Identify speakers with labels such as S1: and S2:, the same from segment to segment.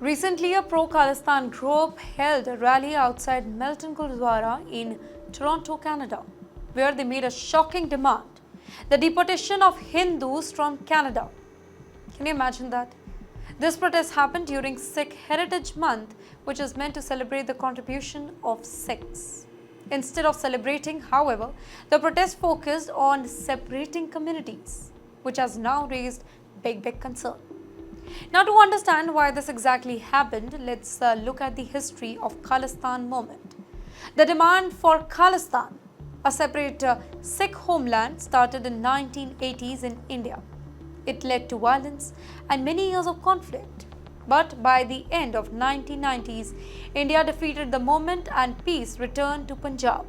S1: Recently, a pro-Khalistan group held a rally outside Malton Gurdwara in Toronto, Canada, where they made a shocking demand: the deportation of Hindus from Canada. Can you imagine that? This protest happened during Sikh Heritage Month, which is meant to celebrate the contribution of Sikhs. Instead of celebrating, however, the protest focused on separating communities, which has now raised big concern. Now, to understand why this exactly happened, let's look at the history of Khalistan movement. The demand for Khalistan, a separate Sikh homeland, started in 1980s in India. It led to violence and many years of conflict. But by the end of 1990s, India defeated the movement and peace returned to Punjab.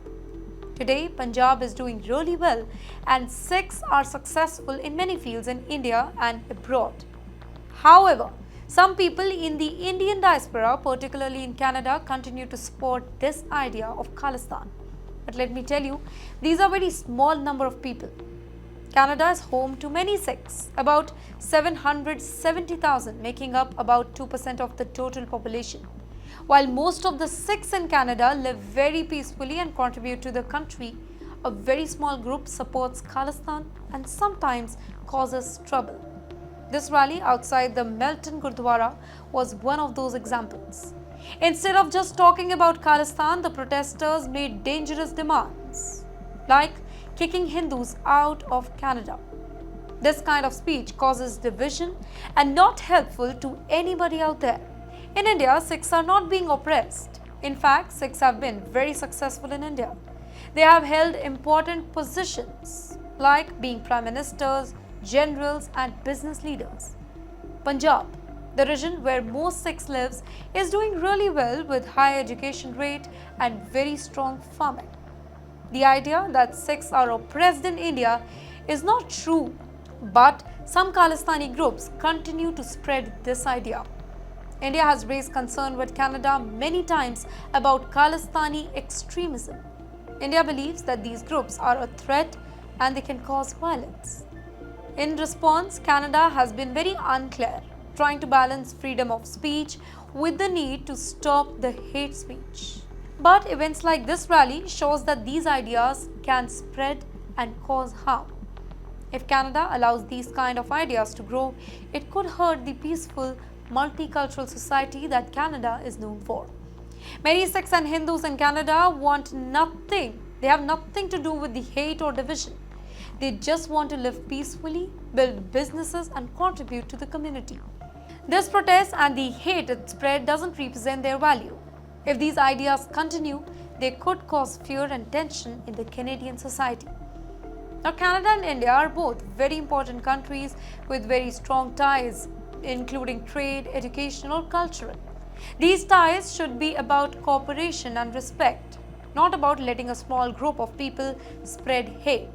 S1: Today, Punjab is doing really well and Sikhs are successful in many fields in India and abroad. However, some people in the Indian diaspora, particularly in Canada, continue to support this idea of Khalistan. But let me tell you, these are very small number of people. Canada is home to many Sikhs, about 770,000, making up about 2% of the total population. While most of the Sikhs in Canada live very peacefully and contribute to the country, a very small group supports Khalistan and sometimes causes trouble. This rally outside the Malton Gurdwara was one of those examples. Instead of just talking about Khalistan, the protesters made dangerous demands, like kicking Hindus out of Canada. This kind of speech causes division and not helpful to anybody out there. In India, Sikhs are not being oppressed. In fact, Sikhs have been very successful in India. They have held important positions like being prime ministers, generals and business leaders. Punjab, the region where most Sikhs lives, is doing really well with high education rate and very strong farming. The idea that Sikhs are oppressed in India is not true, but some Khalistani groups continue to spread this idea. India has raised concern with Canada many times about Khalistani extremism. India believes that these groups are a threat and they can cause violence. In response, Canada has been very unclear, trying to balance freedom of speech with the need to stop the hate speech. But events like this rally shows that these ideas can spread and cause harm. If Canada allows these kind of ideas to grow, it could hurt the peaceful, multicultural society that Canada is known for. Many Sikhs and Hindus in Canada want nothing. They have nothing to do with the hate or division. They just want to live peacefully, build businesses and contribute to the community. This protest and the hate it spread doesn't represent their value. If these ideas continue, they could cause fear and tension in the Canadian society. Now, Canada and India are both very important countries with very strong ties, including trade, education or cultural. These ties should be about cooperation and respect, not about letting a small group of people spread hate.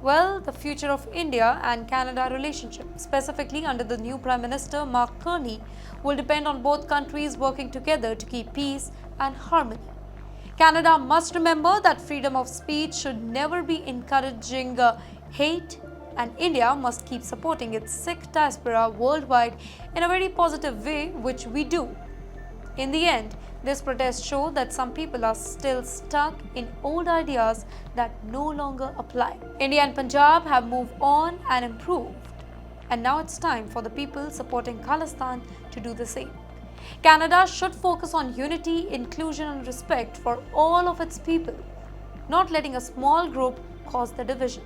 S1: Well, the future of India and Canada relationship, specifically under the new Prime Minister Mark Carney, will depend on both countries working together to keep peace and harmony. Canada must remember that freedom of speech should never be encouraging hate, and India must keep supporting its Sikh diaspora worldwide in a very positive way, which we do. In the end, this protest showed that some people are still stuck in old ideas that no longer apply. India and Punjab have moved on and improved. And now it's time for the people supporting Khalistan to do the same. Canada should focus on unity, inclusion and respect for all of its people, not letting a small group cause the division.